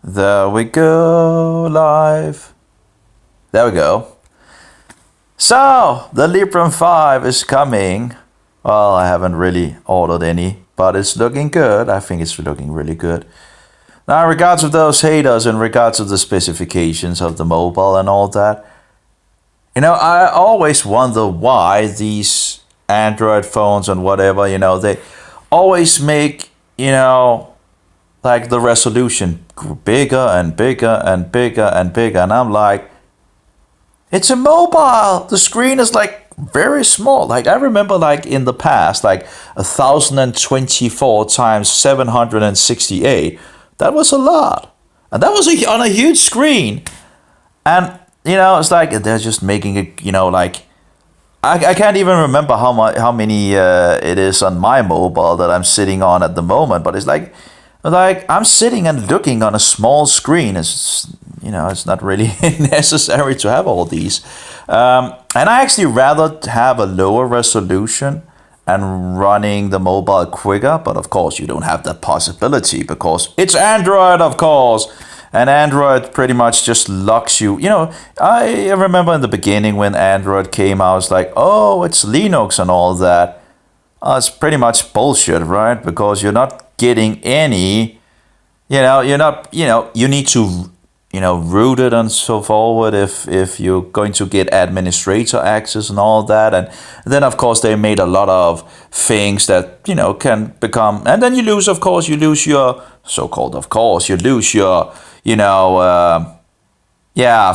There we go, live. There we go. So, the Librem 5 is coming. Well, I haven't really ordered any, but it's looking good. I think it's looking really good. Now, in regards of those haters, in regards of the specifications of the mobile and all that, I always wonder why these Android phones and whatever, they always make, like the resolution bigger and bigger and bigger and bigger. And I'm like, it's a mobile. The screen is like very small. Like I remember like in the past, like 1024 times 768. That was a lot. And that was on a huge screen. And, it's like they're just making it, like, I can't even remember how many it is on my mobile that I'm sitting on at the moment. But it's like I'm sitting and looking on a small screen. It's not really necessary to have all these. And I actually rather have a lower resolution and running the mobile quicker. But of course, you don't have that possibility because it's Android, of course. And Android pretty much just locks you. I remember in the beginning when Android came, I was like, oh, it's Linux and all that. It's pretty much bullshit, right? Because you're not getting any, you need to, root it and so forward if you're going to get administrator access and all that. And then, of course, they made a lot of things that, can become, and then you lose your so-called, you lose your,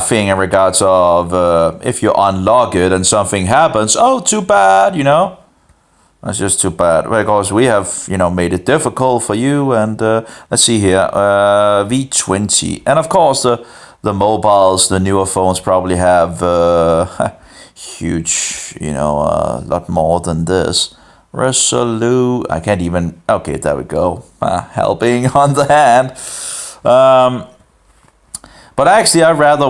thing in regards of if you unlock it and something happens, oh, too bad, That's just too bad because we have, made it difficult for you. And let's see here, V20. And of course, the mobiles, the newer phones probably have huge, a lot more than this. Resolute. I can't even. Okay, there we go. Helping on the hand. But actually, I'd rather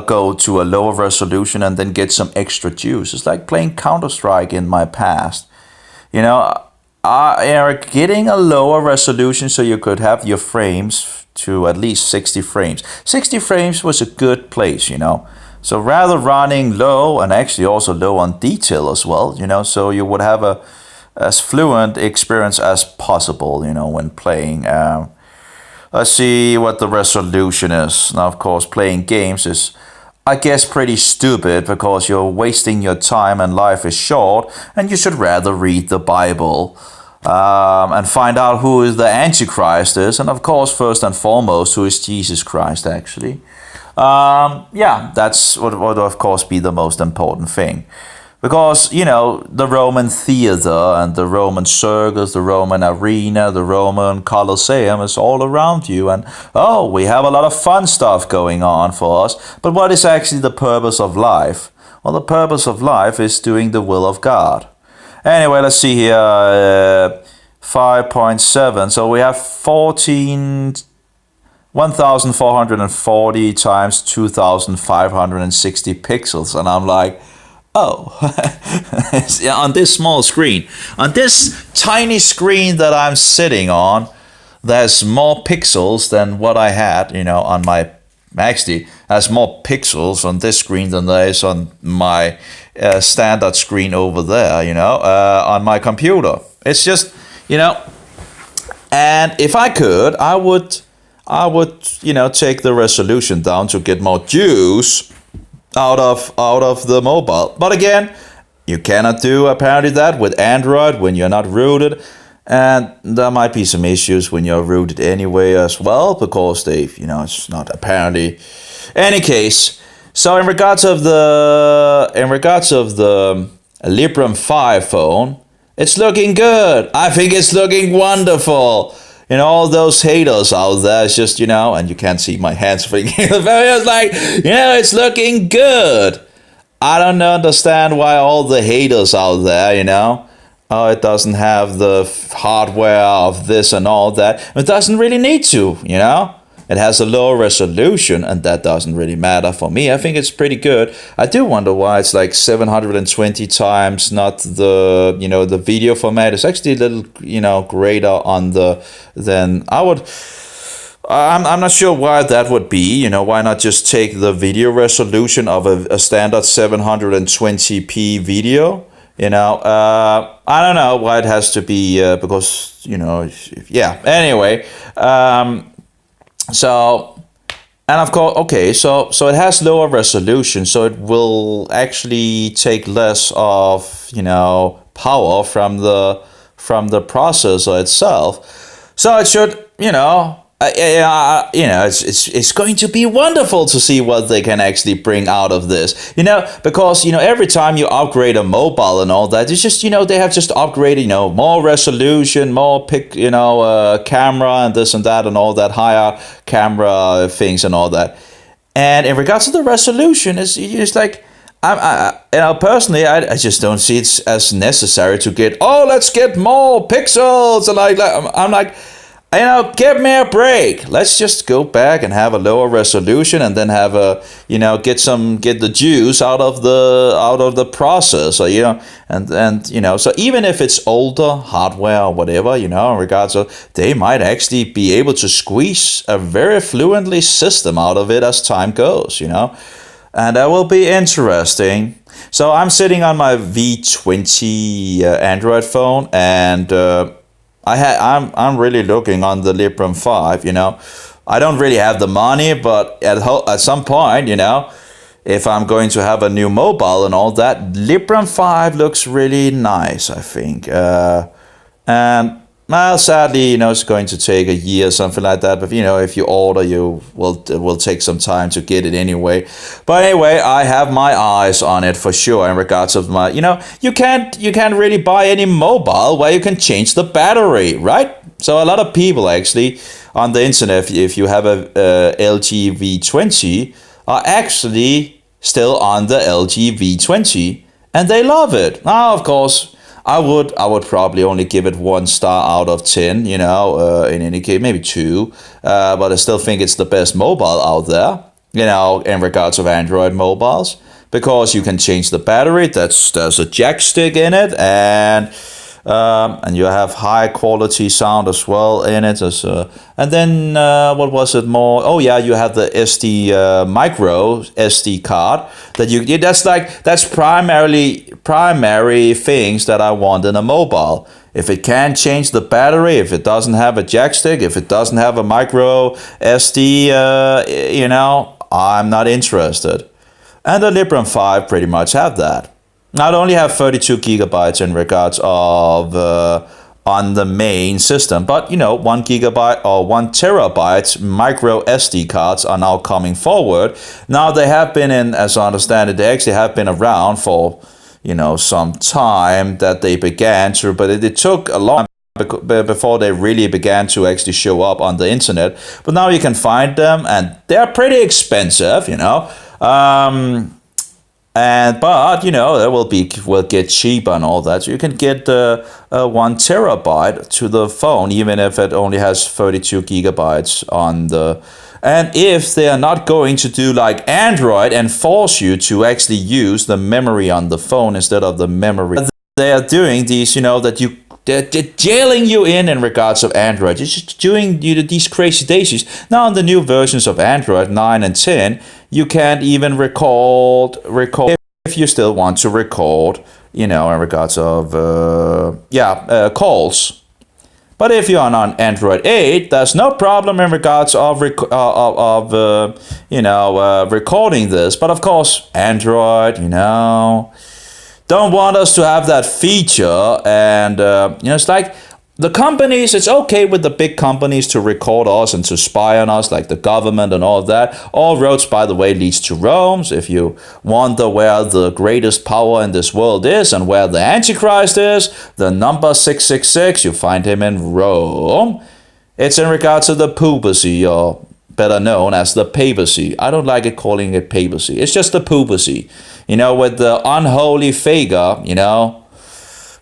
go to a lower resolution and then get some extra juice. It's like playing Counter-Strike in my past. Getting a lower resolution so you could have your frames to at least 60 frames. 60 frames was a good place, So rather running low and actually also low on detail as well, so you would have a as fluent experience as possible, when playing. Let's see what the resolution is. Now, of course, playing games is, I guess, pretty stupid because you're wasting your time and life is short and you should rather read the Bible and find out who the Antichrist is. And, of course, first and foremost, who is Jesus Christ, actually. That's what would, of course, be the most important thing. Because, the Roman theater and the Roman circus, the Roman arena, the Roman Colosseum is all around you. And, we have a lot of fun stuff going on for us. But what is actually the purpose of life? Well, the purpose of life is doing the will of God. Anyway, let's see here. 5.7. So we have 1,440 times 2,560 pixels. And I'm like, on this small screen, on this tiny screen that I'm sitting on, there's more pixels than what I had, on my, actually, has more pixels on this screen than there is on my standard screen over there, on my computer. It's just, and if I could, I would, take the resolution down to get more juice out of the mobile. But again, you cannot do apparently that with Android when you're not rooted, and there might be some issues when you're rooted anyway as well because it's not apparently. Any case, so in regards of the Librem 5 phone, it's looking good. I think it's looking wonderful. All those haters out there, it's just, and you can't see my hands thinking, it's like, it's looking good. I don't understand why all the haters out there, it doesn't have the hardware of this and all that. It doesn't really need to, It has a lower resolution, and that doesn't really matter for me. I think it's pretty good. I do wonder why it's like 720 times, not the, the video format. It's actually a little, greater on than I would I'm not sure why that would be. Why not just take the video resolution of a standard 720p video? I don't know why it has to be because yeah. Anyway, so. And of course, okay, so it has lower resolution, so it will actually take less of power from the processor itself. So it should it's going to be wonderful to see what they can actually bring out of this. Because every time you upgrade a mobile and all that, it's just they have just upgraded more resolution, more camera and this and that and all that, higher camera things and all that. And in regards to the resolution, it's like personally, I just don't see it as necessary to let's get more pixels and I'm like. Give me a break. Let's just go back and have a lower resolution, and then have get the juice out of the processor, and so even if it's older hardware or whatever, in regards to, they might actually be able to squeeze a very fluently system out of it as time goes, and that will be interesting. So I'm sitting on my V20 Android phone, and I'm really looking on the Librem 5, I don't really have the money, but at some point, if I'm going to have a new mobile and all that, Librem 5 looks really nice, I think. And well, sadly, it's going to take a year or something like that. But if you order, it will take some time to get it anyway. But anyway, I have my eyes on it for sure in regards of my, you can't really buy any mobile where you can change the battery, right? So a lot of people actually on the internet, if you have a LG V20, are actually still on the LG V20, and they love it. Now, of course, I would probably only give it 1 star out of 10, in any case, maybe 2. But I still think it's the best mobile out there, in regards of Android mobiles, because you can change the battery. There's a jack stick in it, and you have high quality sound as well in it. And then what was it more? Oh yeah, you have the micro SD card that's primary things that I want in a mobile. If it can't change the battery, if it doesn't have a jack stick, if it doesn't have a micro SD, I'm not interested. And the Librem 5 pretty much have that. Not only have 32 gigabytes in regards of on the main system, but 1 gigabyte or 1 terabyte micro SD cards are now coming forward. Now they have been as I understand it, they actually have been around for some time that they began to, but it took a long time before they really began to actually show up on the internet. But now you can find them, and they're pretty expensive, but they will get cheaper and all that. So you can get 1 terabyte to the phone, even if it only has 32 gigabytes on the. And if they are not going to do like Android and force you to actually use the memory on the phone instead of the memory, they are doing these, they're jailing you in regards of Android. It's just doing these crazy daisies. Now on the new versions of Android 9 and 10, you can't even record if you still want to record, in regards of calls. But if you're on Android 8, there's no problem in regards of recording this. But of course, Android, don't want us to have that feature. And it's like the companies, it's okay with the big companies to record us and to spy on us, like the government and all of that. All roads, by the way, leads to Rome. So if you wonder where the greatest power in this world is and where the Antichrist is, the number 666, you find him in Rome. It's in regards to the papacy, or better known as the papacy. I don't like it calling it papacy. It's just the papacy, with the unholy figure,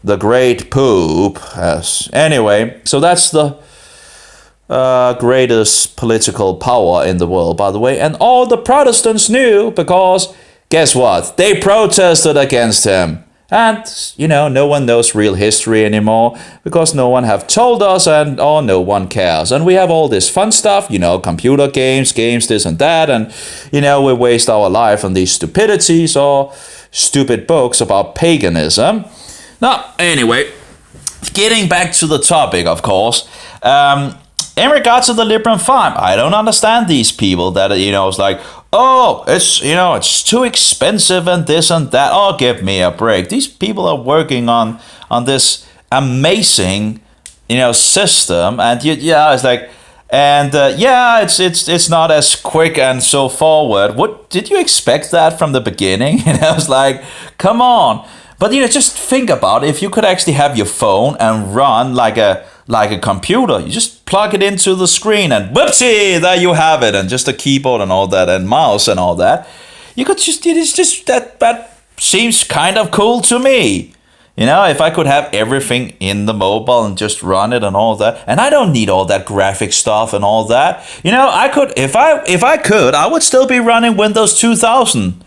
the great Pope. Yes. Anyway, so that's the greatest political power in the world, by the way. And all the Protestants knew, because guess what? They protested against him. And, no one knows real history anymore because no one have told us or no one cares. And we have all this fun stuff, computer games, this and that. And, we waste our life on these stupidities or stupid books about paganism. Now, anyway, getting back to the topic, of course. In regards to the Librem 5, I don't understand these people that, it's like, oh, it's too expensive and this and that. Oh, give me a break. These people are working on this amazing, system. And it's like, and it's not as quick and so forward. What did you expect that from the beginning? It's like, come on. But just think about it. If you could actually have your phone and run like a computer, you just plug it into the screen and whoopsie, there you have it, and just a keyboard and all that and mouse and all that. You could it's just that seems kind of cool to me. If I could have everything in the mobile and just run it and all that, and I don't need all that graphic stuff and all that. I could if I could, I would still be running Windows 2000.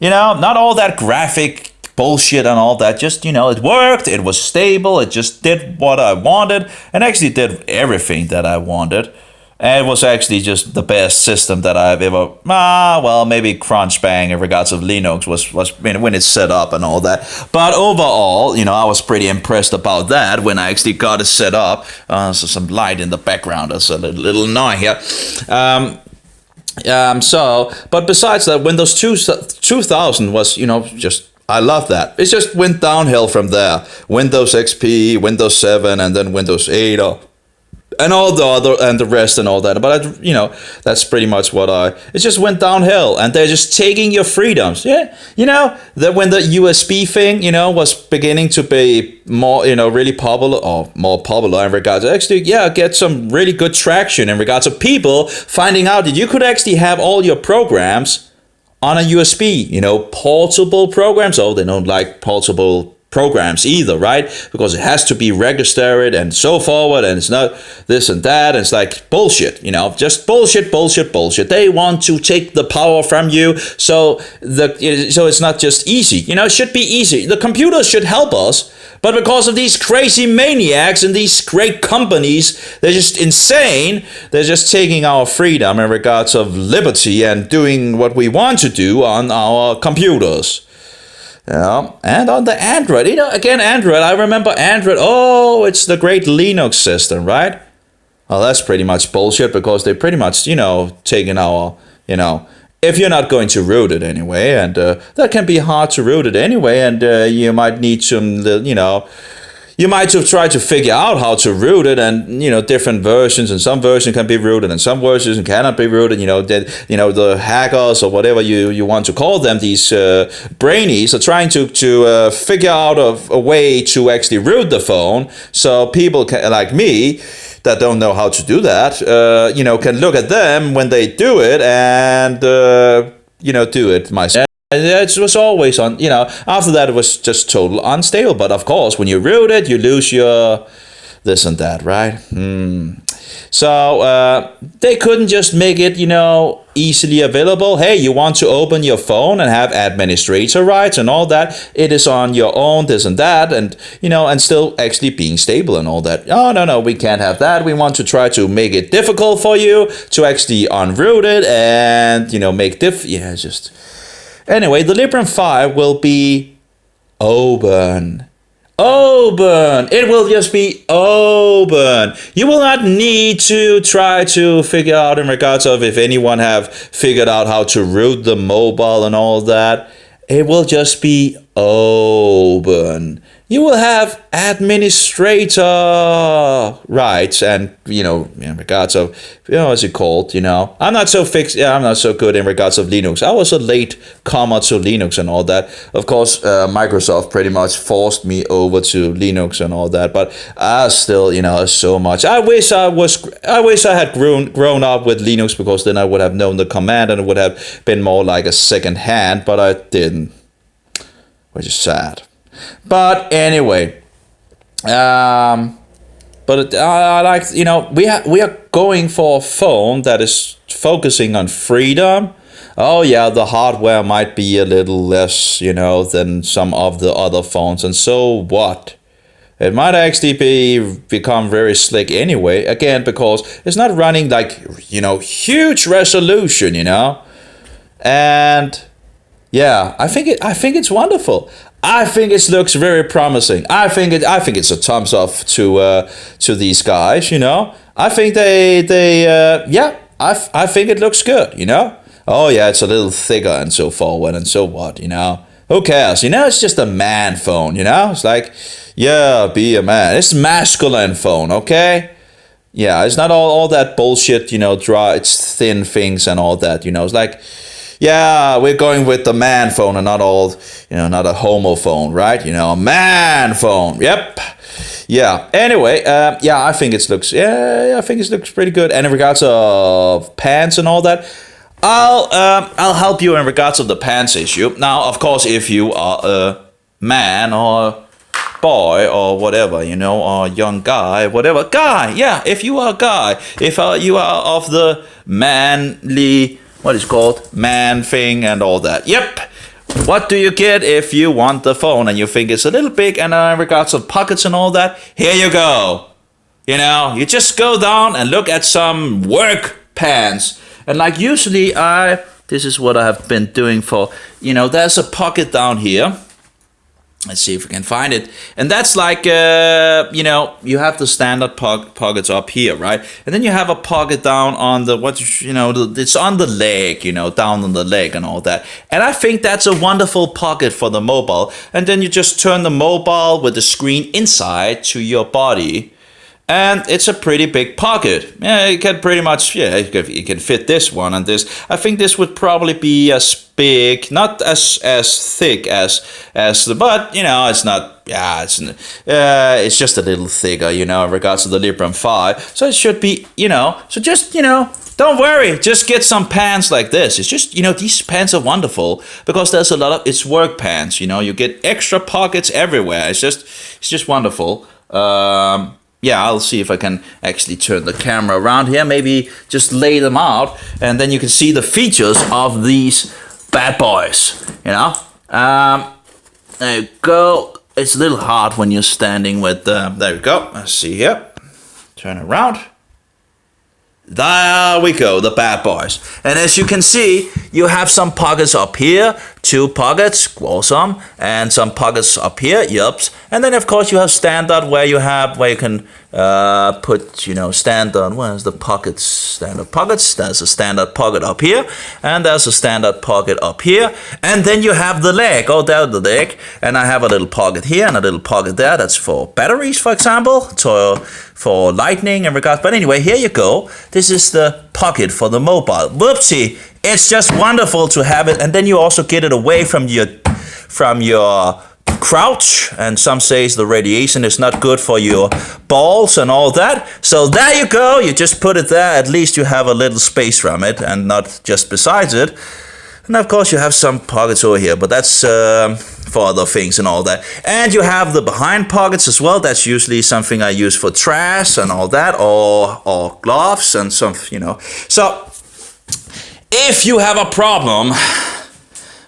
Not all that graphic bullshit and all that. Just, it worked, it was stable, it just did what I wanted, and actually did everything that I wanted. And it was actually just the best system that I've ever, maybe Crunch Bang in regards of Linux was when it's set up and all that. But overall, I was pretty impressed about that when I actually got it set up. So some light in the background, that's a little annoying here. But besides that, Windows 2000 was, just, I love that. It just went downhill from there. Windows XP, Windows 7, and then Windows 8, and all the other, and the rest and all that. But, that's pretty much it just went downhill. And they're just taking your freedoms. Yeah, that when the USB thing, was beginning to be more, really popular, or more popular in regards to actually, get some really good traction in regards to people finding out that you could actually have all your programs on a USB, portable programs. Oh, they don't like portable programs either, right? Because it has to be registered and so forward, and it's not this and that. And it's like bullshit, just bullshit. They want to take the power from you. So it's not just easy, it should be easy. The computers should help us, but because of these crazy maniacs and these great companies, they're just insane. They're just taking our freedom in regards of liberty and doing what we want to do on our computers. And on the Android, again, Android, I remember Android, it's the great Linux system, right? Well, that's pretty much bullshit because they pretty much, taking our, if you're not going to root it anyway, and that can be hard to root it anyway, and you might need some, you might have tried to figure out how to root it, and different versions, and some versions can be rooted and some versions cannot be rooted. The hackers or whatever you want to call them, these brainies are trying to figure out a way to actually root the phone, so people like me that don't know how to do that, can look at them when they do it and do it myself. It was always on, after that it was just total unstable. But of course, when you root it, you lose your this and that, right? So they couldn't just make it, easily available. Hey, you want to open your phone and have administrator rights and all that. It is on your own, this and that, and, and still actually being stable and all that. Oh, no, we can't have that. We want to try to make it difficult for you to actually unroot it and, make just... Anyway, the Librem 5 will be open. Open! It will just be open. You will not need to try to figure out in regards of if anyone have figured out how to root the mobile and all that. It will just be open. You will have administrator rights and, in regards of, what's it called, I'm not so I'm not so good in regards of Linux. I was a late comer to Linux and all that. Of course, Microsoft pretty much forced me over to Linux and all that, but I still, so much. I wish I had grown up with Linux, because then I would have known the command and it would have been more like a second hand, but I didn't, which is sad. But anyway, I like, we are going for a phone that is focusing on freedom, oh yeah, the hardware might be a little less, than some of the other phones, and so what? It might actually become very slick anyway, again, because it's not running like, huge resolution, and yeah, I think it's wonderful. I think it looks very promising. I think it's a thumbs up to these guys. I think I think it looks good. Oh yeah, it's a little thicker and so forward and so what. Who cares? It's just a man phone. It's like, yeah, be a man. It's a masculine phone. Okay. Yeah, it's not all that bullshit. It's thin things and all that. It's like, yeah, we're going with the man phone and not not a homo phone, right? A man phone. Yep. Yeah. Anyway, I think it looks pretty good. And in regards of pants and all that, I'll help you in regards of the pants issue. Now, of course, if you are a man or boy or whatever, or young guy, whatever guy, yeah. If you are a guy, if you are of the manly, what is called man thing and all that. Yep. What do you get if you want the phone and you think it's a little big and in regards of pockets and all that? Here you go. You just go down and look at some work pants. And like usually this is what I have been doing for, there's a pocket down here. Let's see if we can find it. And that's like, you have the standard pockets up here, right? And then you have a pocket down on the, it's on the leg, down on the leg and all that. And I think that's a wonderful pocket for the mobile. And then you just turn the mobile with the screen inside to your body. And it's a pretty big pocket. Yeah, you can pretty much, you can fit this one and this. I think this would probably be as big, not as thick as the, but it's not. Yeah, it's just a little thicker, in regards to the Librem 5. So it should be, so just, don't worry, just get some pants like this. It's just, these pants are wonderful because there's a lot of, it's work pants, you get extra pockets everywhere. It's just wonderful. Yeah, I'll see if I can actually turn the camera around here. Maybe just lay them out and then you can see the features of these bad boys, There you go. It's a little hard when you're standing with, there we go. Let's see here. Turn around. There we go, the bad boys. And as you can see, you have some pockets up here, 2 pockets, awesome, and some pockets up here, yups. And then of course you have standard where you can put, standard, where's the pockets, standard pockets, there's a standard pocket up here, and there's a standard pocket up here, and then you have the leg, there's the leg, and I have a little pocket here and a little pocket there, that's for batteries, for example, for lightning and regards, but anyway, here you go, this is the pocket for the mobile, whoopsie, it's just wonderful to have it, and then you also get it away from your crouch, and some says the radiation is not good for your balls and all that. So there you go, you just put it there, at least you have a little space from it and not just besides it. And of course you have some pockets over here, but that's for other things and all that. And you have the behind pockets as well, that's usually something I use for trash and all that, or gloves and some, So if you have a problem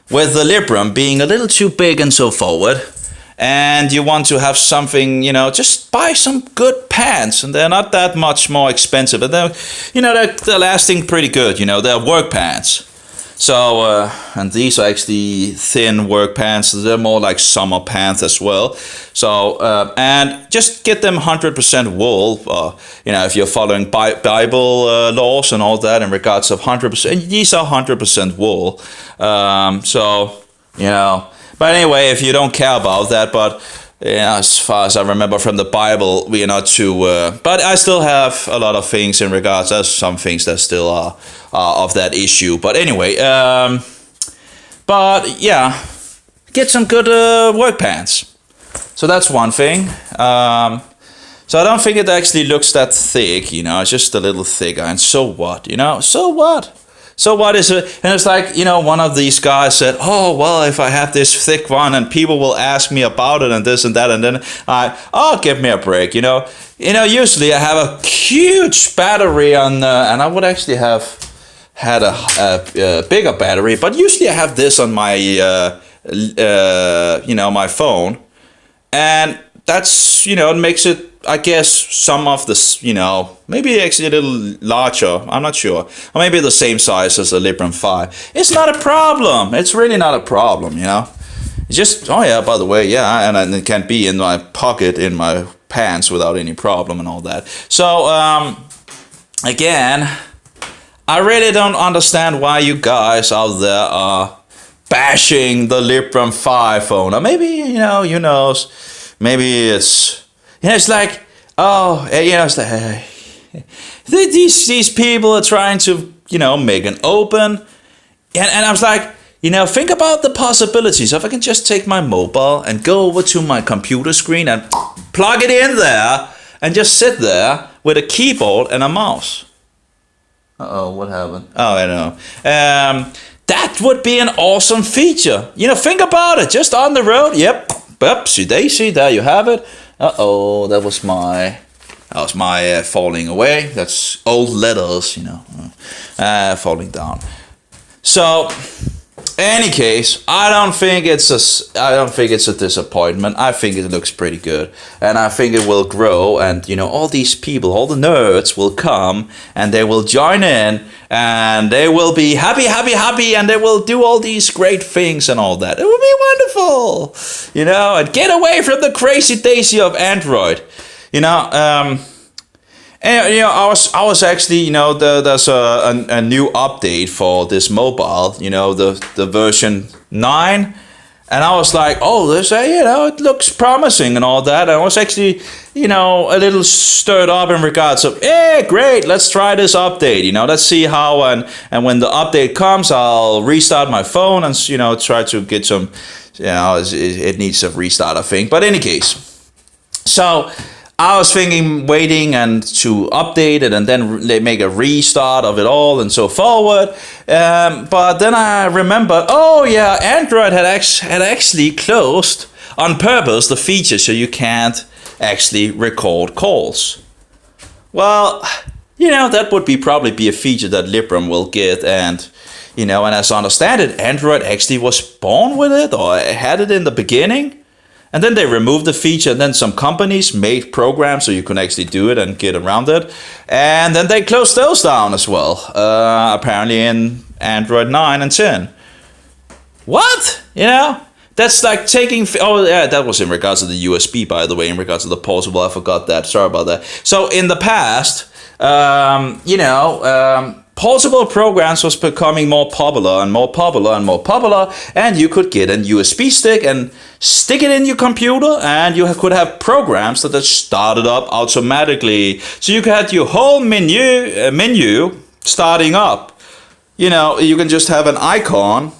with the Librem being a little too big and so forward, and you want to have something, just buy some good pants, and they're not that much more expensive, but they're lasting pretty good, they're work pants. So, and these are actually thin work pants, they're more like summer pants as well. So, and just get them 100% wool, if you're following Bible laws and all that in regards of 100%, these are 100% wool. But anyway, if you don't care about that, but as far as I remember from the Bible, we are not too, but I still have a lot of things in regards, there's some things that still are of that issue. But anyway, but yeah, get some good work pants. So that's one thing. So I don't think it actually looks that thick, it's just a little thicker. And so what, so what? So what is it? And it's like, one of these guys said, oh, well, if I have this thick one and people will ask me about it and this and that, and then give me a break, usually I have a huge battery on, and I would actually have had a bigger battery, but usually I have this on my my phone, and that's it makes it, I guess, some of this, maybe actually a little larger. I'm not sure, or maybe the same size as the Librem 5. It's not a problem. It's really not a problem. It's just, oh yeah, by the way, yeah, and it can be in my pocket in my pants without any problem and all that. So again, I really don't understand why you guys out there are bashing the Librem 5 phone. Or maybe, who knows, maybe it's, it's like, oh, it's like, these people are trying to, make an open, and I was like, think about the possibilities. If I can just take my mobile and go over to my computer screen and plug it in there and just sit there with a keyboard and a mouse. Uh-oh, what happened? Oh, I don't know. That would be an awesome feature. Think about it. Just on the road. Yep. Oopsie daisy. There you have it. Uh-oh, that was my falling away. That's old letters, falling down. So, any case, I don't think it's a disappointment. I think it looks pretty good, and I think it will grow. And all these people, all the nerds, will come and they will join in, and they will be happy, and they will do all these great things and all that. It will be wonderful, and get away from the crazy daisy of Android, And I was actually, there's a new update for this mobile, the version 9, and I was like, oh, this, it looks promising and all that. And I was actually, a little stirred up in regards of, great, let's try this update, let's see how, and when the update comes, I'll restart my phone and, try to get some, it needs a restart, I think. But in any case, so I was thinking waiting and to update it and then make a restart of it all and so forward. But then I remembered, oh yeah, Android had actually closed on purpose the feature so you can't actually record calls. Well, that would probably be a feature that Librem will get, and and as I understand it, Android actually was born with it or had it in the beginning. And then they removed the feature, and then some companies made programs so you can actually do it and get around it. And then they closed those down as well, apparently in Android 9 and 10. What? That's like taking... Oh, yeah, that was in regards to the USB, by the way, in regards to the portable. I forgot that. Sorry about that. So in the past, portable programs was becoming more popular and more popular and more popular, and you could get a USB stick and stick it in your computer, and you could have programs that started up automatically. So you could have your whole menu starting up. You can just have an icon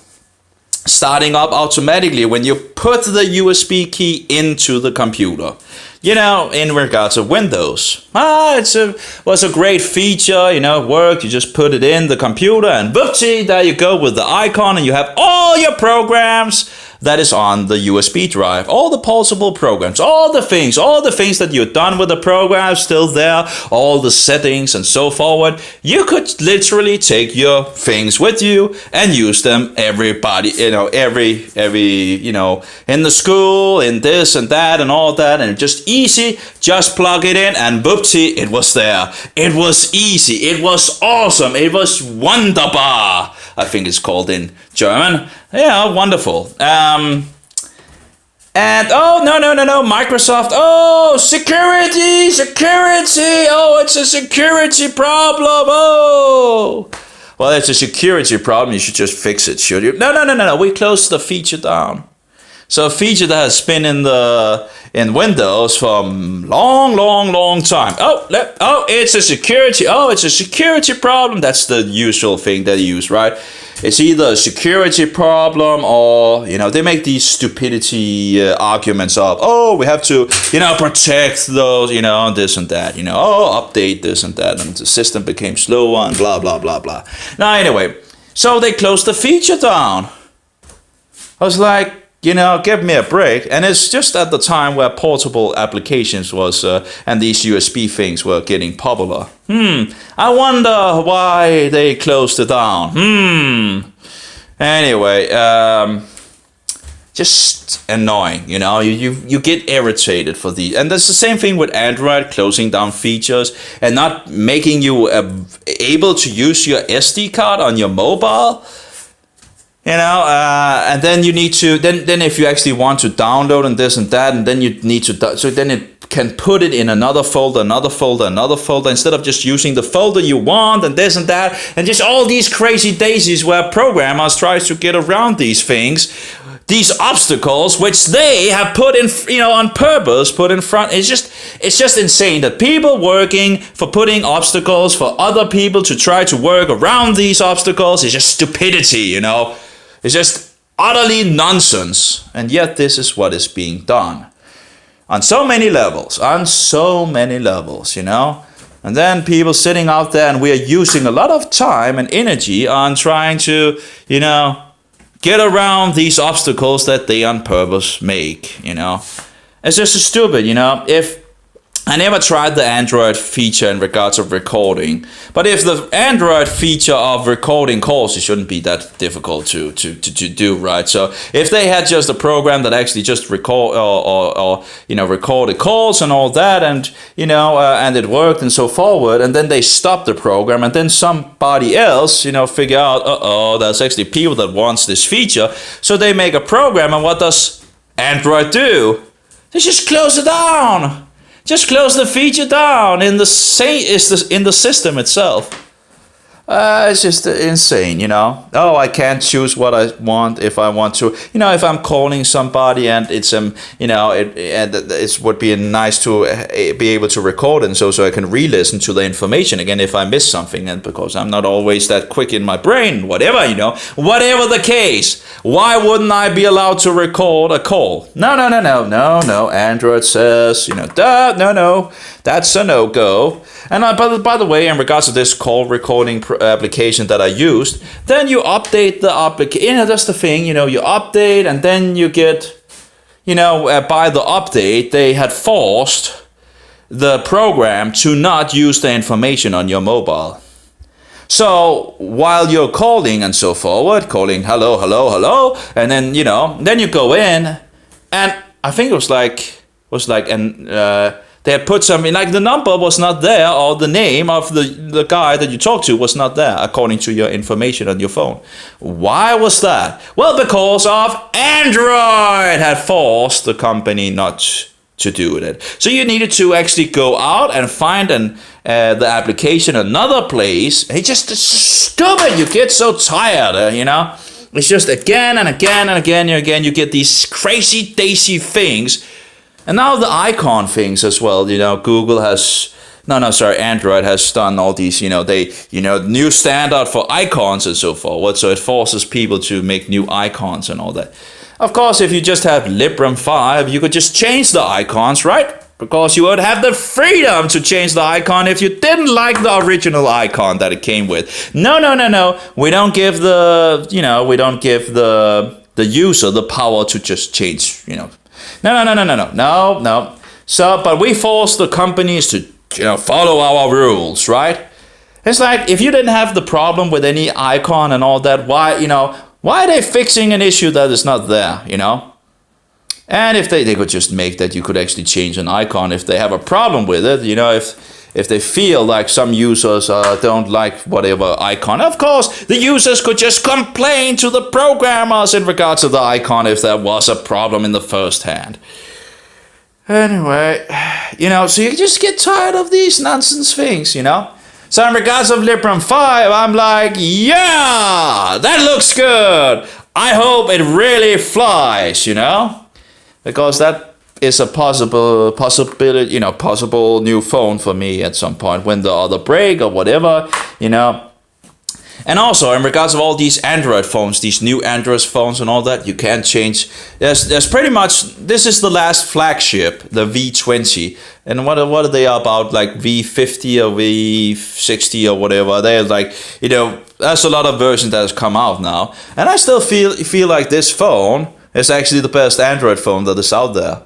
starting up automatically when you put the USB key into the computer. In regards to Windows. Was a great feature, it worked. You just put it in the computer and whoopsie, there you go with the icon, and you have all your programs that is on the USB drive. All the portable programs, all the things that you've done with the program still there, all the settings and so forward. You could literally take your things with you and use them everybody, every in the school, in this and that and all that, and just easy, just plug it in and whoopsie, it was there. It was easy, it was awesome, it was wunderbar, I think it's called in German. Yeah, wonderful. And oh, no, Microsoft, oh, security, oh, it's a security problem, oh. Well, it's a security problem, you should just fix it, should you? No, we closed the feature down. So a feature that has been in Windows for a long time. It's a security problem. That's the usual thing they use, right? It's either a security problem or, they make these stupidity arguments of, oh, we have to, protect those, this and that, update this and that, and the system became slower and blah, blah, blah, blah. Now, anyway, so they closed the feature down. I was like, give me a break. And it's just at the time where portable applications was and these USB things were getting popular. I wonder why they closed it down. Anyway, just annoying, you get irritated for these. And that's the same thing with Android, closing down features and not making you able to use your SD card on your mobile. And then you need to, then if you actually want to download and this and that, and then you need to, so then it can put it in another folder, instead of just using the folder you want and this and that, and just all these crazy daisies where programmers try to get around these things, these obstacles, which they have put in, on purpose, put in front. It's just insane that people working for putting obstacles for other people to try to work around these obstacles is just stupidity, It's just utterly nonsense. And yet this is what is being done. On so many levels, And then people sitting out there, and we are using a lot of time and energy on trying to, get around these obstacles that they on purpose make, It's just stupid, If I never tried the Android feature in regards of recording, but if the Android feature of recording calls, it shouldn't be that difficult to do, right? So if they had just a program that actually just record or recorded calls and all that, and and it worked and so forward, and then they stopped the program, and then somebody else figure out, there's actually people that wants this feature, so they make a program, and what does Android do? They just close it down. Just close the feature down in the system itself. It's just insane, I can't choose what I want if I want to. If I'm calling somebody and it's it would be nice to be able to record and so I can re-listen to the information again if I miss something, and because I'm not always that quick in my brain, whatever the case. Why wouldn't I be allowed to record a call? No. Android says, no, that's a no-go. And by the way, in regards to this call recording application that I used, then you update the application. That's the thing, you update, and then you get, by the update, they had forced the program to not use the information on your mobile. So hello, and then, then you go in, and I think it was like, they had put something, like the number was not there, or the name of the guy that you talked to was not there, according to your information on your phone. Why was that? Well, because of Android had forced the company not to do it. So you needed to actually go out and find the application another place. It's just stupid. You get so tired, It's just again and again, you get these crazy daisy things. And now the icon things as well, Google has, Android has done all these, new standard for icons and so forth. So it forces people to make new icons and all that. Of course, if you just have Librem 5, you could just change the icons, right? Because you would have the freedom to change the icon if you didn't like the original icon that it came with. No. We don't give the user the power to just change, No. So, but we force the companies to, follow our rules, right? It's like, if you didn't have the problem with any icon and all that, why are they fixing an issue that is not there, And if they could just make that you could actually change an icon if they have a problem with it, if they feel like some users don't like whatever icon. Of course, the users could just complain to the programmers in regards to the icon if there was a problem in the first hand. Anyway, so you just get tired of these nonsense things, So in regards of Librem 5, I'm like, yeah, that looks good. I hope it really flies, Because that is a possibility, possible new phone for me at some point when the other break or whatever, And also in regards of all these Android phones, these new Android phones and all that, you can't change. There's pretty much, this is the last flagship, the V20. And what are they about, like V50 or V60 or whatever? They're like, there's a lot of versions that has come out now. And I still feel like this phone, It's actually the best Android phone that is out there.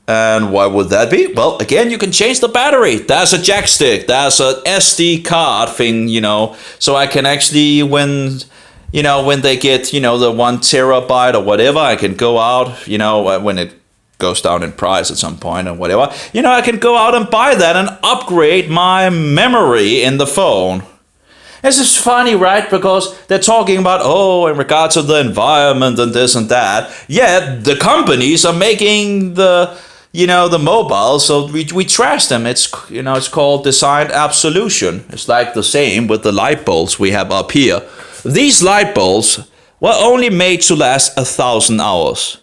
And why would that be? Well, again, you can change the battery. There's a jack stick. There's a SD card thing, so I can actually, when they get, the 1 terabyte or whatever, I can go out, when it goes down in price at some point or whatever, I can go out and buy that and upgrade my memory in the phone. This is funny, right? Because they're talking about, in regards to the environment and this and that. Yeah, the companies are making the mobile, so we trash them. It's called design absolution. It's like the same with the light bulbs we have up here. These light bulbs were only made to last 1,000 hours.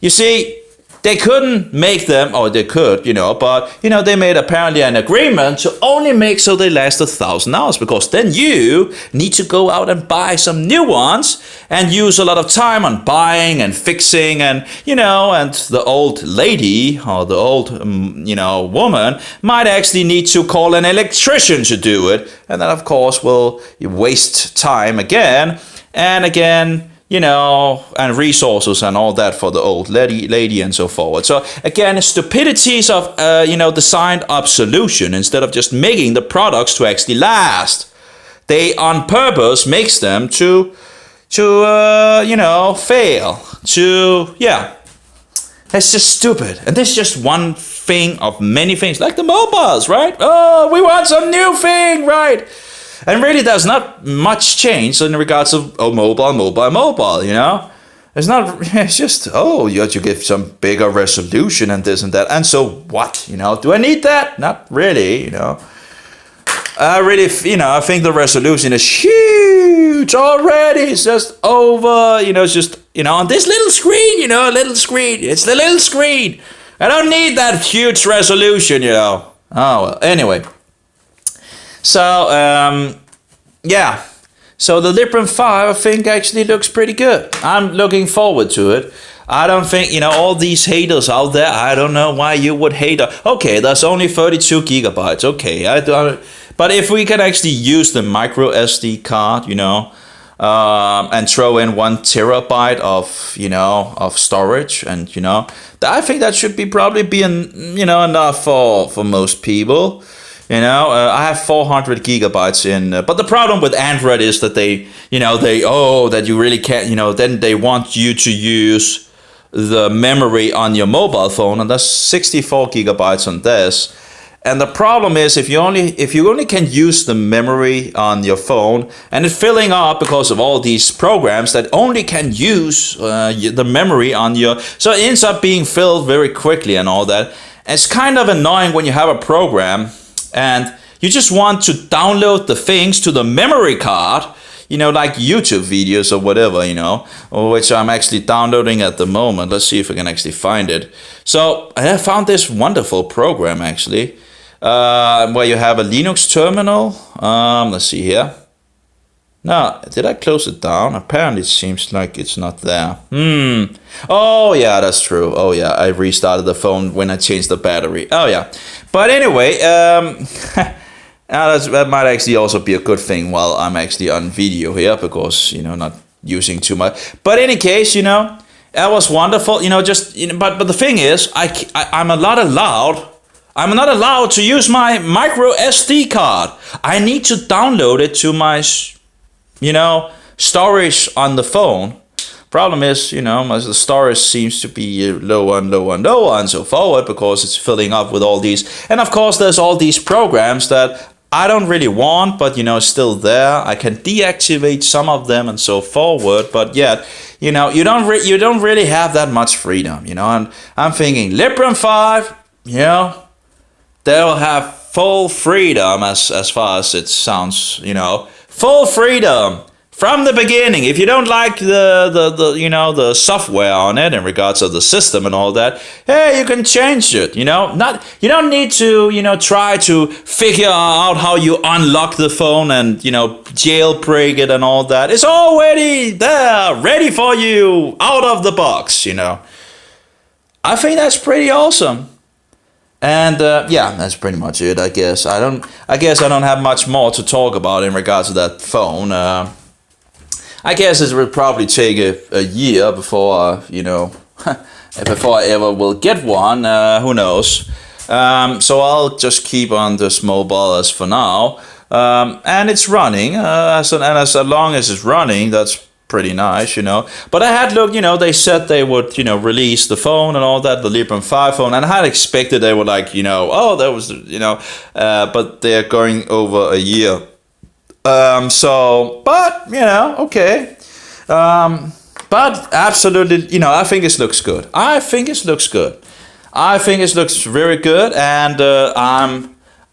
You see, they couldn't make them, or they could, but, they made apparently an agreement to only make so they last 1,000 hours, because then you need to go out and buy some new ones and use a lot of time on buying and fixing and, and the old lady or the old, woman might actually need to call an electrician to do it. And that, of course, will waste time again and again, and resources and all that for the old lady and so forth. So again, stupidities of, designed absolution instead of just making the products to actually last. They on purpose makes them to fail. It's just stupid. And this is just one thing of many things, like the mobiles, right? Oh, we want some new thing, right? And really, there's not much change in regards of mobile. It's not. It's just you have to give some bigger resolution and this and that. And so what? Do I need that? Not really. I think the resolution is huge already. It's just over. It's just on this little screen. Little screen. It's the little screen. I don't need that huge resolution. Oh well. Anyway. So, So the Librem 5, I think, actually looks pretty good. I'm looking forward to it. I don't think, all these haters out there, I don't know why you would hate it. Okay, that's only 32 gigabytes. Okay, but if we can actually use the micro SD card, and throw in 1 terabyte of storage, and, I think that should probably be enough for most people. I have 400 gigabytes in, but the problem with Android is that that you really can't, then they want you to use the memory on your mobile phone, and that's 64 gigabytes on this. And the problem is if you only can use the memory on your phone, and it's filling up because of all these programs that only can use the memory on so it ends up being filled very quickly and all that. And it's kind of annoying when you have a program and you just want to download the things to the memory card, like YouTube videos or whatever, which I'm actually downloading at the moment. Let's see if I can actually find it. So I found this wonderful program actually, where you have a Linux terminal. Let's see here. No, did I close it down? Apparently it seems like it's not there. Oh yeah, that's true. Oh yeah, I restarted the phone when I changed the battery. Oh yeah. But anyway, that might actually also be a good thing while I'm actually on video here, because, not using too much. But in any case, that was wonderful. But the thing is, I'm not allowed to use my micro SD card. I need to download it to my storage on the phone. Problem is, the storage seems to be lower and lower and lower and so forward, because it's filling up with all these. And of course, there's all these programs that I don't really want, but still there. I can deactivate some of them and so forward, but yet, you don't really have that much freedom, And I'm thinking Librem 5, they'll have full freedom as far as it sounds, full freedom from the beginning. If you don't like the software on it in regards of the system and all that, hey, you can change it. You don't need to try to figure out how you unlock the phone and jailbreak it and all that. It's already there, ready for you, out of the box. I think that's pretty awesome. And that's pretty much it, I guess. I don't have much more to talk about in regards to that phone. I guess it will probably take a year before, before I ever will get one. Who knows? So I'll just keep on this mobile as for now. And it's running. As long as it's running, that's pretty nice, But I had looked, they said they would, release the phone and all that, the Librem 5 phone, and I had expected they would like, oh, that was, but they're going over a year. Okay. But absolutely, I think it looks good. I think it looks very good, and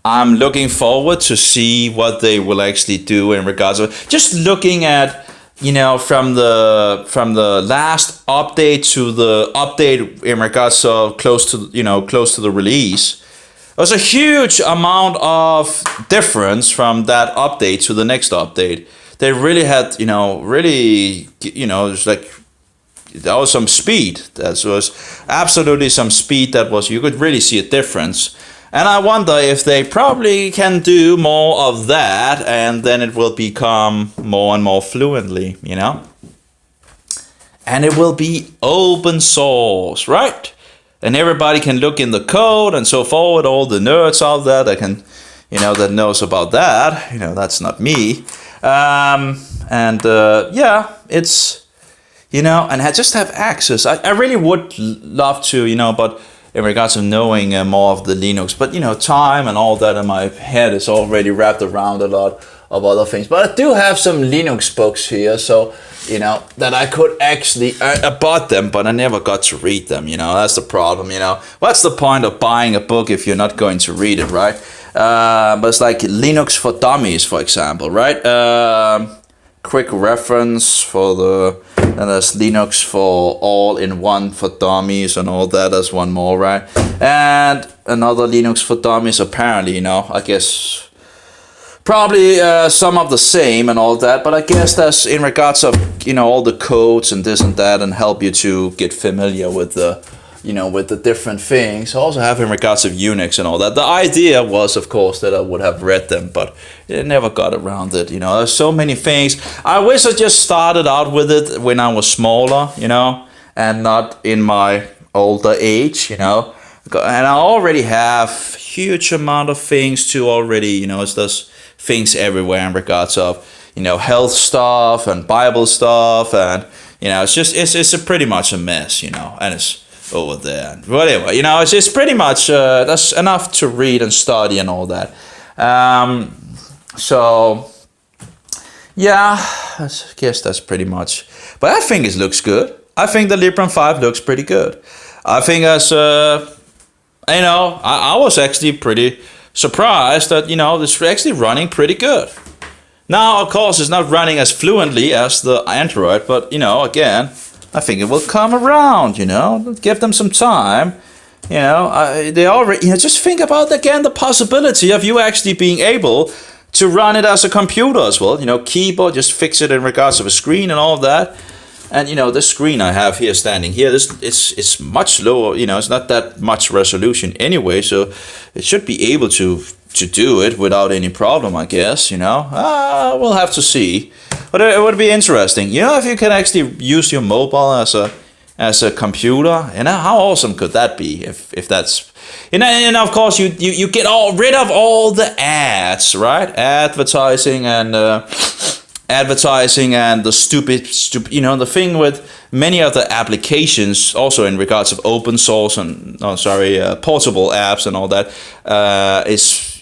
I'm looking forward to see what they will actually do in regards of just looking at, from the last update to the update in regards of close to the release. There's a huge amount of difference from that update to the next update. They really had, it's like, there was some speed. That was absolutely some speed that was, you could really see a difference. And I wonder if they probably can do more of that, and then it will become more and more fluently, And it will be open source, right? And everybody can look in the code and so forward. All the nerds out there that can, that knows about that. That's not me. It's, and I just have access. I really would love to, but in regards to knowing more of the Linux, but time and all that in my head is already wrapped around a lot of other things. But I do have some Linux books here, so that I could actually I bought them, but I never got to read them. That's the problem. What's the point of buying a book if you're not going to read it, right? But it's like Linux for Dummies, for example, right? Quick reference for and there's Linux for all-in-one for dummies and all that. There's one more, right? And another Linux for dummies, apparently, I guess probably some of the same and all that, but I guess that's in regards of, all the codes and this and that, and help you to get familiar with the, with the different things. I also have in regards of Unix and all that. The idea was, of course, that I would have read them, but I never got around it. There's so many things. I wish I just started out with it when I was smaller, and not in my older age, And I already have huge amount of things to already, there's things everywhere in regards of, health stuff and Bible stuff, and, it's a pretty much a mess, and it's over there. Whatever, it's just pretty much that's enough to read and study and all that. So yeah, I guess that's pretty much. But I think it looks good. I think the Librem 5 looks pretty good. I think as I was actually pretty surprised that this is actually running pretty good. Now, of course, it's not running as fluently as the Android, but again, I think it will come around, give them some time. They already, just think about again the possibility of you actually being able to run it as a computer as well. Keyboard, just fix it in regards of a screen and all of that. And this screen I have here standing here, it's much lower, it's not that much resolution anyway, so it should be able to do it without any problem, I guess, we'll have to see. But it would be interesting, if you can actually use your mobile as a computer, how awesome could that be if that's, and of course you get rid of all the ads, right? Advertising and the stupid, the thing with many of the applications, also in regards of open source and portable apps and all that, is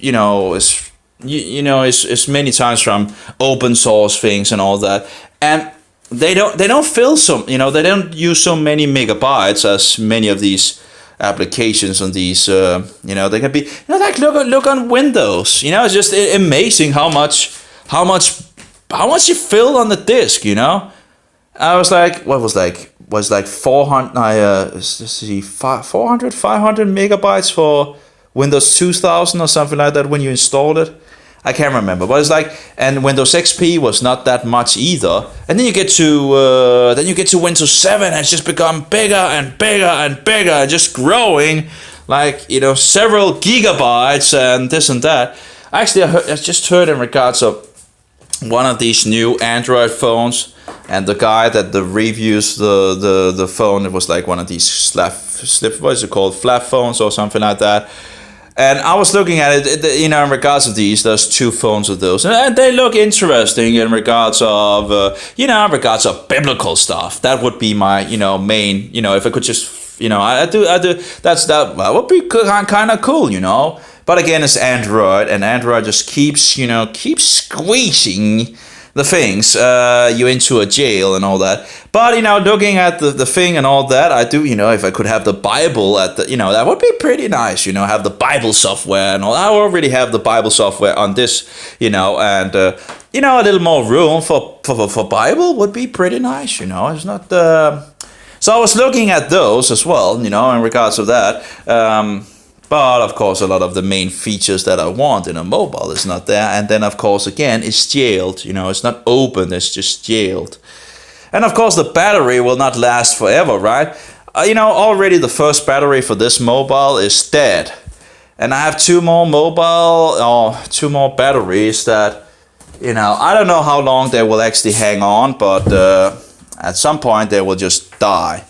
many times from open source things and all that, and they don't fill they don't use so many megabytes as many of these applications on these they can be like look on Windows, it's just amazing how much you fill on the disk, I was like, what was like 400 500 megabytes for Windows 2000 or something like that when you installed it. I can't remember, but it's like, and Windows XP was not that much either. And then you get to Windows 7, and it's just become bigger and bigger and bigger, and just growing, like several gigabytes and this and that. Actually, I just heard in regards of one of these new Android phones. And the guy that the reviews the phone, it was like one of these what is it called, flap phones or something like that. And I was looking at it, you know, in regards of these, there's 2 phones of those, and they look interesting in regards of, you know, in regards of biblical stuff. That would be my, you know, main, you know, if I could just, you know, I do, that would be kind of cool, you know. But again, it's Android, and Android just keeps, you know, keeps squeezing the things you into a jail and all that. But, you know, looking at the thing and all that, I do, you know, if I could have the Bible at the, you know, that would be pretty nice, you know, have the Bible software and all. I already have the Bible software on this, you know, and, you know, a little more room for Bible would be pretty nice, you know. It's not, so I was looking at those as well, you know, in regards to that. But of course, a lot of the main features that I want in a mobile is not there. And then, of course, again, it's jailed. You know, it's not open, it's just jailed. And of course, the battery will not last forever, right? You know, already the first battery for this mobile is dead. And I have 2 more batteries that, you know, I don't know how long they will actually hang on, but at some point they will just die.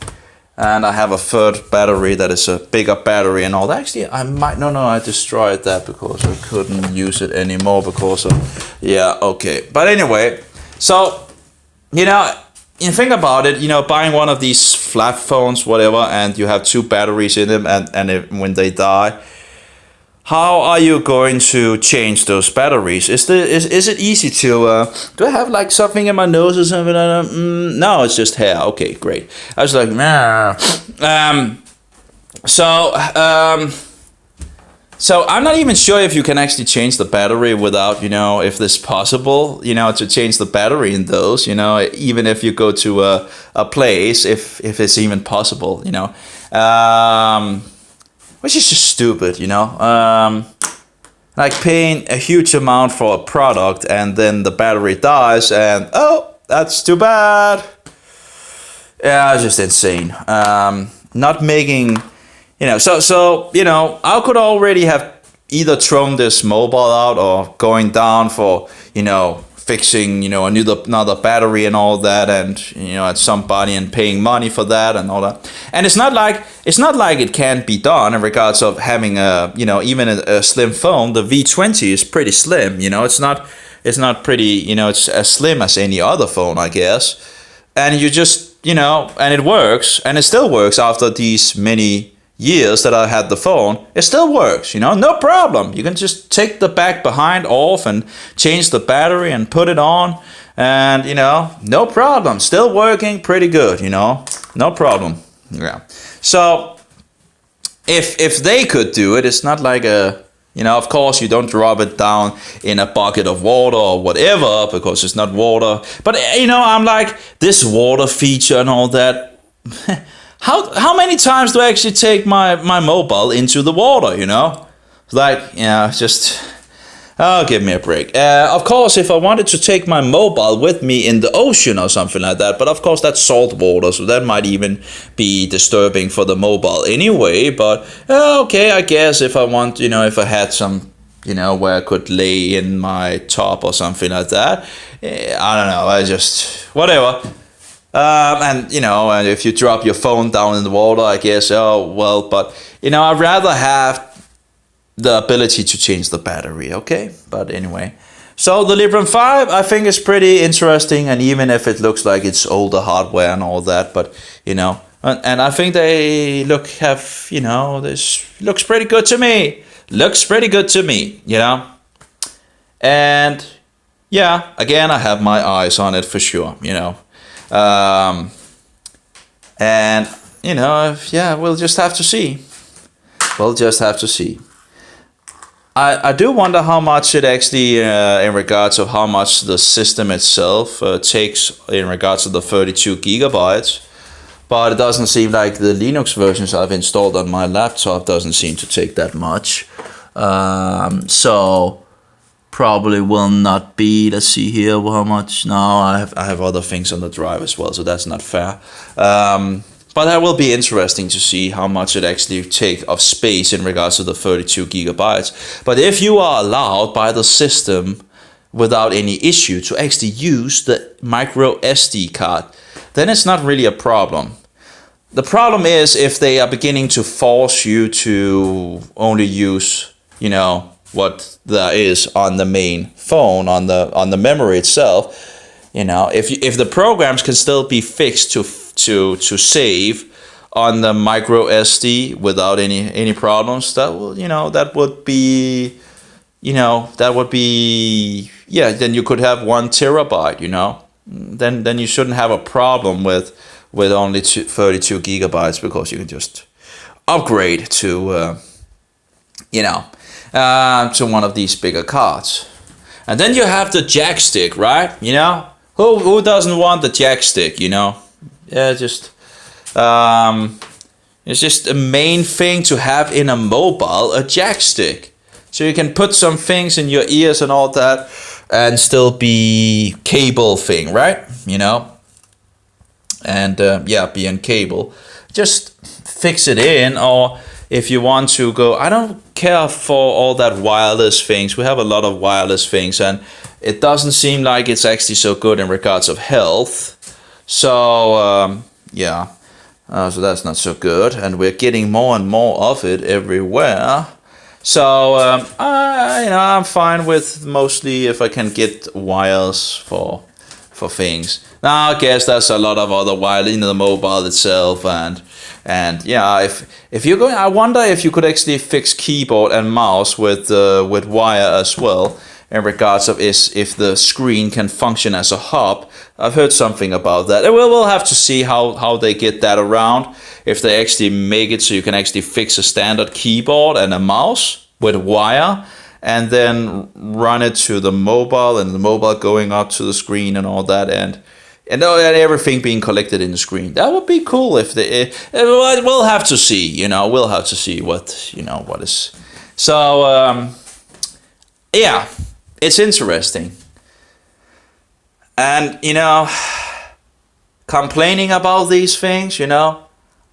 And I have a 3rd battery that is a bigger battery and all that. Actually, I might, no, I destroyed that because I couldn't use it anymore because of, yeah, okay. But anyway, so, you know, you think about it, you know, buying one of these flap phones, whatever, and you have 2 batteries in them, and when they die, how are you going to change those batteries? Is it easy to, do I have like something in my nose or something? No, it's just hair. Okay, great. I was like, nah. So I'm not even sure if you can actually change the battery without, you know, if this possible, you know, to change the battery in those, you know, even if you go to a place, if it's even possible, you know. Which is just stupid, you know. Like paying a huge amount for a product and then the battery dies and, oh, that's too bad. Yeah, it's just insane. Not making, you know, so you know, I could already have either thrown this mobile out or going down for, you know, fixing, you know, another battery and all that, and, you know, at somebody and paying money for that and all that. And it's not like it can't be done in regards of having a, you know, even a slim phone. The V20 is pretty slim, you know. It's not pretty, you know, it's as slim as any other phone, I guess. And you just, you know, and it works, and it still works after these many years that I had the phone. It still works, you know, no problem. You can just take the back behind off and change the battery and put it on, and, you know, no problem. Still working pretty good, you know, no problem. Yeah. So if they could do it, it's not like a, you know, of course you don't drop it down in a bucket of water or whatever because it's not water. But, you know, I'm like, this water feature and all that. How many times do I actually take my mobile into the water, you know? Like, yeah, just, oh, give me a break. Of course, if I wanted to take my mobile with me in the ocean or something like that, but of course that's salt water, so that might even be disturbing for the mobile anyway. But, okay, I guess if I want, you know, if I had some, you know, where I could lay in my top or something like that, I don't know, I just, whatever. And, you know, and if you drop your phone down in the water, I guess, oh, well, but, you know, I'd rather have the ability to change the battery, okay? But anyway, so the Librem 5, I think is pretty interesting, and even if it looks like it's older hardware and all that, but, you know, and I think they you know, this looks pretty good to me. Looks pretty good to me, you know? And, yeah, again, I have my eyes on it for sure, you know? And, you know, yeah, we'll just have to see. We'll just have to see. I do wonder how much it actually, in regards of how much the system itself takes in regards to the 32 gigabytes. But it doesn't seem like the Linux versions I've installed on my laptop doesn't seem to take that much. So probably will not be, let's see here, how much. No, I have other things on the drive as well, so that's not fair. But that will be interesting to see how much it actually take of space in regards to the 32 gigabytes. But if you are allowed by the system without any issue to actually use the micro SD card, then it's not really a problem. The problem is if they are beginning to force you to only use, what there is on the main phone, on the memory itself. If the programs can still be fixed to save on the micro SD without any problems, that would be then you could have 1 terabyte. Then you shouldn't have a problem with only 32 gigabytes, because you can just upgrade to to one of these bigger cards. And then you have the jack stick, right? Who doesn't want the jack stick? It's just a main thing to have in a mobile, a jack stick. So you can put some things in your ears and all that and still be cable thing, right? And be in cable. Just fix it in, or if you want to go, I don't care for all that wireless things. We have a lot of wireless things, and it doesn't seem like it's actually so good in regards of health. So so that's not so good, and we're getting more and more of it everywhere. So I'm fine with mostly if I can get wires for things. Now I guess there's a lot of other wires in the mobile itself, and if you're going, I wonder if you could actually fix keyboard and mouse with wire as well, in regards of if the screen can function as a hub. I've heard something about that. We'll have to see how they get that around, if they actually make it so you can actually fix a standard keyboard and a mouse with wire, and then run it to the mobile, and the mobile going up to the screen and all that, and everything being collected in the screen. That would be cool if they. We'll have to see. We'll have to see what is. So it's interesting, and complaining about these things.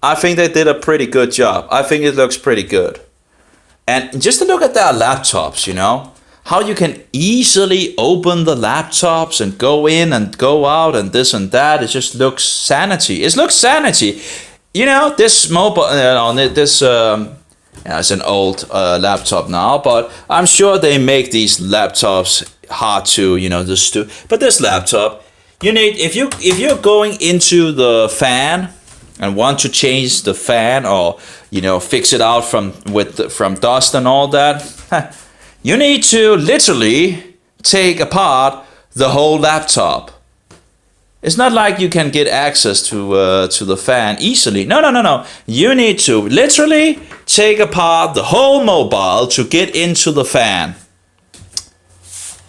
I think they did a pretty good job. I think it looks pretty good. And just to look at their laptops, how you can easily open the laptops and go in and go out and this and that. It just looks sanity. It looks sanity. This mobile, it's an old laptop now, but I'm sure they make these laptops hard to, but this laptop, you need, if you're going into the fan and want to change the fan, or fix it out from dust and all that, you need to literally take apart the whole laptop. It's not like you can get access to the fan easily. No. You need to literally take apart the whole mobile to get into the fan.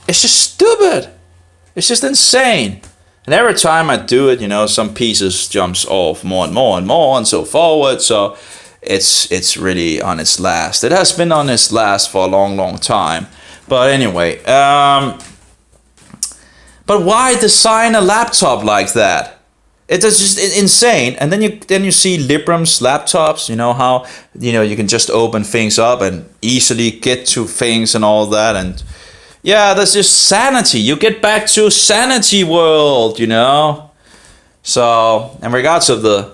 It's just stupid. It's just insane. And every time I do it, some pieces jumps off more and more and more and so forward. So it's really on its last. It has been on its last for a long time. But anyway, but why design a laptop like that? It is just insane. And then you see Librem's laptops, how you can just open things up and easily get to things and all that, and that's just sanity. You get back to sanity world, So in regards of the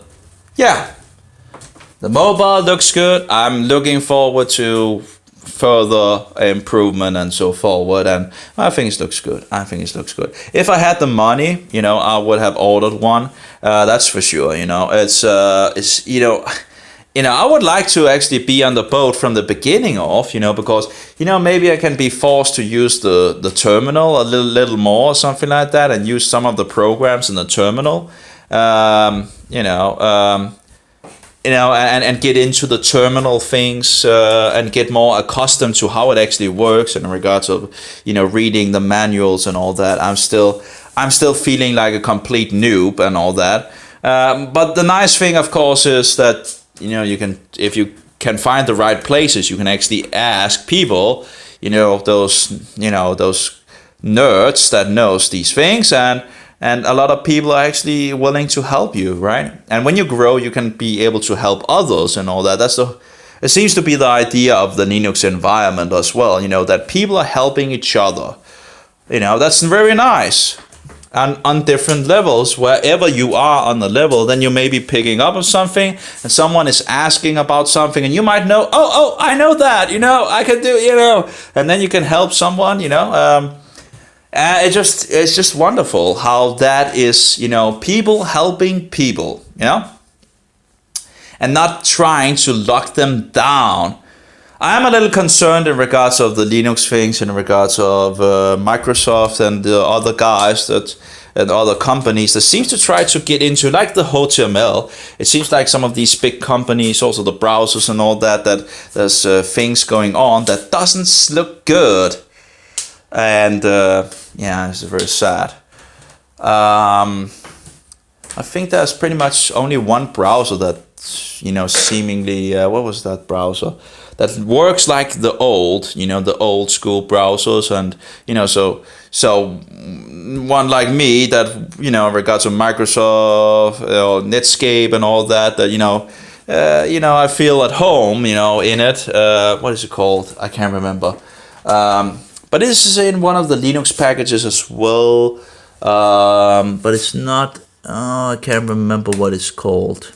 mobile looks good. I'm looking forward to further improvement and so forward, and I think it looks good. If I had the money, I would have ordered one. That's for sure. I would like to actually be on the boat from the beginning off, because maybe I can be forced to use the terminal a little more or something like that, and use some of the programs in the terminal, and get into the terminal things, and get more accustomed to how it actually works in regards of reading the manuals and all that. I'm still feeling like a complete noob and all that. But the nice thing, of course, is that you can, if you can find the right places, you can actually ask people, those nerds that knows these things, and a lot of people are actually willing to help you, right? And when you grow, you can be able to help others and all that. It seems to be the idea of the Linux environment as well, that people are helping each other. That's very nice. And on different levels, wherever you are on the level, then you may be picking up on something, and someone is asking about something, and you might know, oh, I know that, I can do, and then you can help someone, it's just wonderful how that is, people helping people, and not trying to lock them down. I'm a little concerned in regards of the Linux things, in regards of Microsoft and the other guys and other companies that seems to try to get into, like the HTML. It seems like some of these big companies, also the browsers and all that there's things going on that doesn't look good. And it's very sad. I think there's pretty much only one browser that, seemingly, what was that browser? That works like the old school browsers, and so one like me that in regards to Microsoft, Netscape and all that I feel at home in it. What is it called? I can't remember. But this is in one of the Linux packages as well. But it's not. I can't remember what it's called.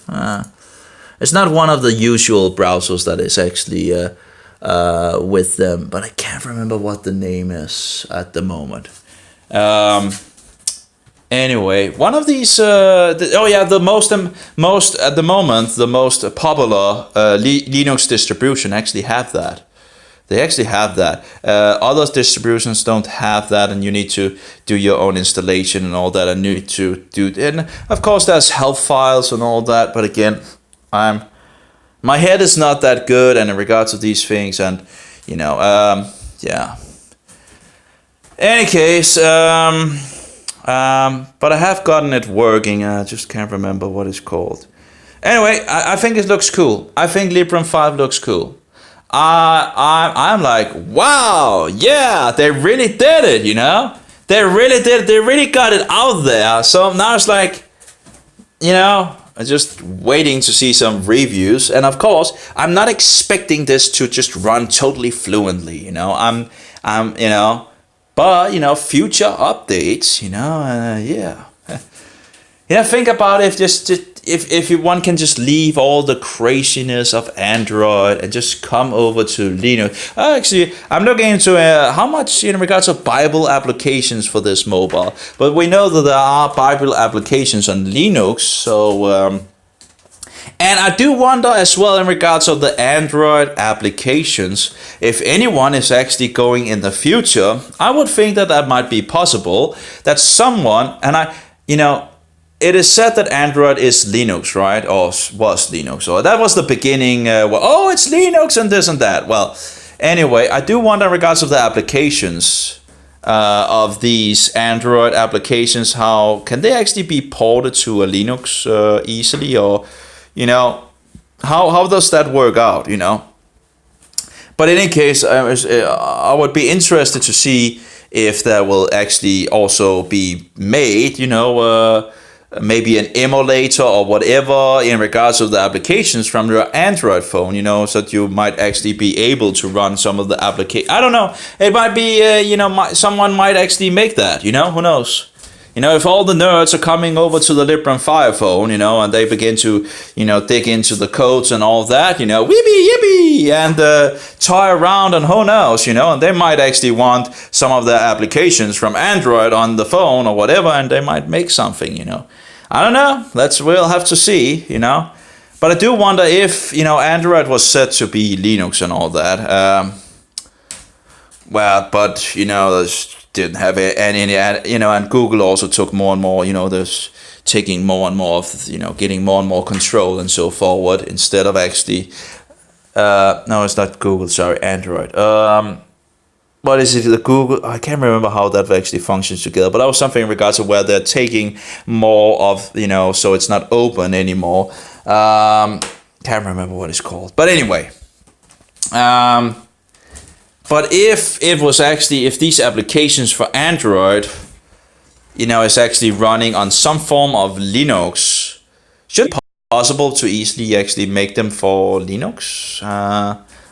It's not one of the usual browsers that is actually with them, but I can't remember what the name is at the moment. Anyway, one of these. The most at the moment, the most popular Linux distribution actually have that. They actually have that. Other distributions don't have that, and you need to do your own installation and all that. And you need to do, and of course there's help files and all that. But again, my head is not that good, and in regards to these things, and Any case, but I have gotten it working. I just can't remember what it's called. Anyway, I think it looks cool. I think Librem 5 looks cool. I'm like, wow, yeah, they really did it, They really did it. They really got it out there. So now it's like, I'm just waiting to see some reviews. And of course, I'm not expecting this to just run totally fluently, but, future updates, think about if one can just leave all the craziness of Android and just come over to Linux. Actually, I'm looking into how much in regards to Bible applications for this mobile. But we know that there are Bible applications on Linux. So, and I do wonder as well in regards of the Android applications, if anyone is actually going in the future, I would think that might be possible. That someone, and it is said that Android is Linux, right? Or was Linux. Or that was the beginning. It's Linux and this and that. Well, anyway, I do wonder in regards of the applications of these Android applications, how can they actually be ported to a Linux easily? Or, how does that work out, But in any case, I would be interested to see if that will actually also be made, maybe an emulator or whatever in regards of the applications from your Android phone, so that you might actually be able to run some of the applications. I don't know. It might be, someone might actually make that, who knows? If all the nerds are coming over to the Librem 5 phone, and they begin to, dig into the codes and all that, weepy yippee, and toy around and who knows, and they might actually want some of the applications from Android on the phone or whatever, and they might make something, I don't know. We'll have to see, But I do wonder if, Android was set to be Linux and all that. There's didn't have any, and Google also took more and more, there's taking more and more of, getting more and more control and so forward, instead of actually, no, it's not Google, sorry, Android. What is it, the Google, I can't remember how that actually functions together, but that was something in regards to where they're taking more of, so it's not open anymore. Can't remember what it's called, but anyway. But if these applications for Android, is actually running on some form of Linux, should it be possible to easily actually make them for Linux?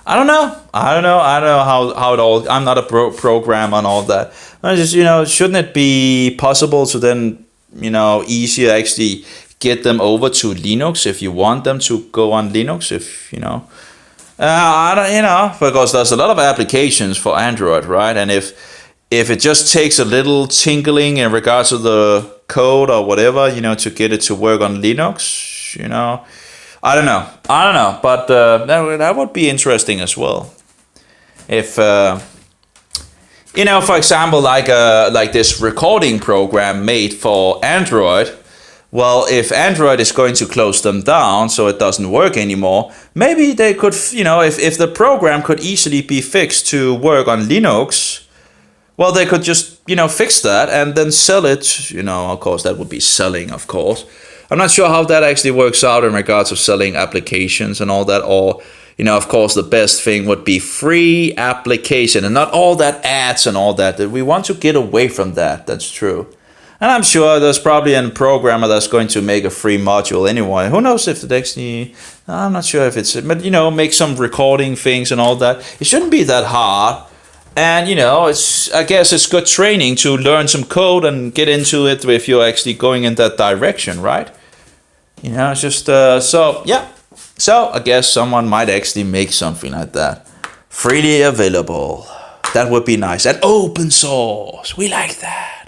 I don't know. I don't know how it all. I'm not a programmer and all that. I just, shouldn't it be possible to then, easier actually get them over to Linux if you want them to go on Linux, if I don't, because there's a lot of applications for Android, right? And if it just takes a little tinkling in regards to the code or whatever, to get it to work on Linux, I don't know, but that would be interesting as well. If for example, like this recording program made for Android. Well, if Android is going to close them down so it doesn't work anymore, maybe they could, if the program could easily be fixed to work on Linux, well, they could just, fix that and then sell it. Of course, that would be selling, of course. I'm not sure how that actually works out in regards of selling applications and all that. Or, of course, the best thing would be free application and not all that ads and all that. We want to get away from that. That's true. And I'm sure there's probably a programmer that's going to make a free module anyway. Who knows if it actually, I'm not sure if it's, but make some recording things and all that. It shouldn't be that hard. And I guess it's good training to learn some code and get into it if you're actually going in that direction, right? It's just, so yeah. So I guess someone might actually make something like that. Freely available. That would be nice. And open source. We like that.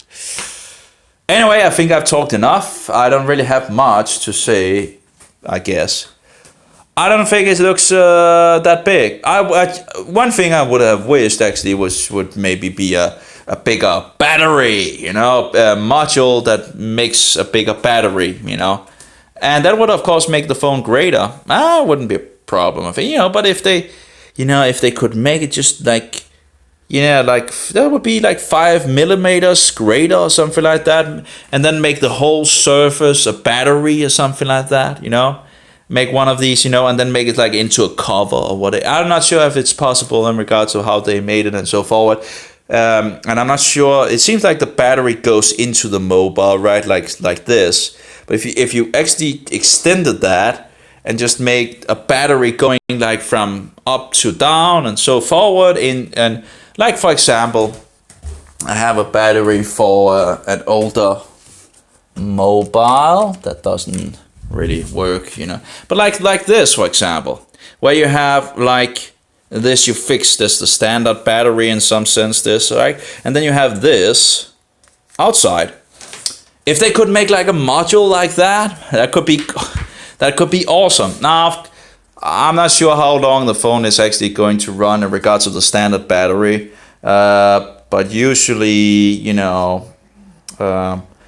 Anyway, I think I've talked enough. I don't really have much to say, I guess. I don't think it looks that big. One thing I would have wished actually would maybe be a bigger battery, a module that makes a bigger battery, And that would of course make the phone greater. Wouldn't be a problem, I think, but if they could make it just like, like that would be like 5 millimeters greater or something like that, and then make the whole surface a battery or something like that, make one of these, and then make it like into a cover or whatever. I'm not sure if it's possible in regards to how they made it and so forward. And I'm not sure, it seems like the battery goes into the mobile, right? Like this. But if you actually extended that and just make a battery going like from up to down and so forward and like, for example, I have a battery for an older mobile that doesn't really work, But like this, for example, where you have like this, you fix this, the standard battery in some sense, this, right? And then you have this outside. If they could make like a module like that, that could be awesome. Now, I'm not sure how long the phone is actually going to run in regards to the standard battery, but usually,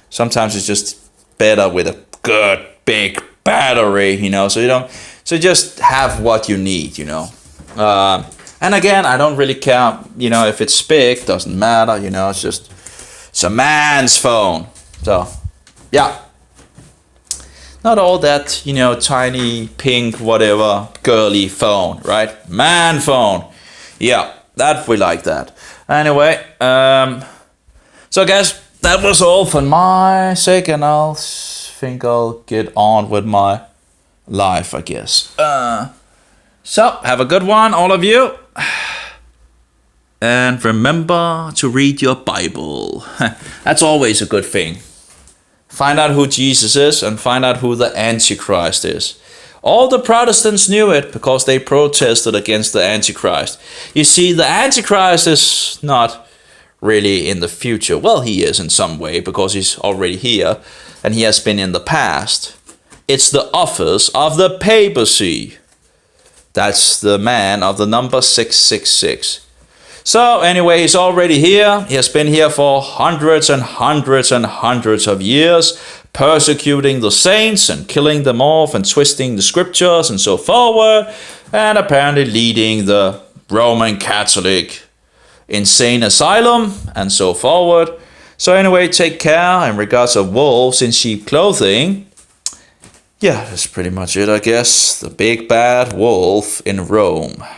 sometimes it's just better with a good big battery, so just have what you need, and again, I don't really care, if it's big, doesn't matter, it's a man's phone, so yeah. Not all that, tiny, pink, whatever, girly phone, right? Man phone. Yeah, that we like that. Anyway, so I guess that was all for my sake, and I'll think I'll get on with my life, I guess. So, have a good one, all of you. And remember to read your Bible. That's always a good thing. Find out who Jesus is and find out who the Antichrist is. All the Protestants knew it because they protested against the Antichrist. You see, the Antichrist is not really in the future. Well, he is in some way because he's already here and he has been in the past. It's the office of the papacy. That's the man of the number 666. So anyway, he's already here. He has been here for hundreds and hundreds and hundreds of years, persecuting the saints and killing them off and twisting the scriptures and so forward, and apparently leading the Roman Catholic insane asylum and so forward. So anyway, take care in regards of wolves in sheep clothing. Yeah, that's pretty much it, I guess. The big bad wolf in Rome.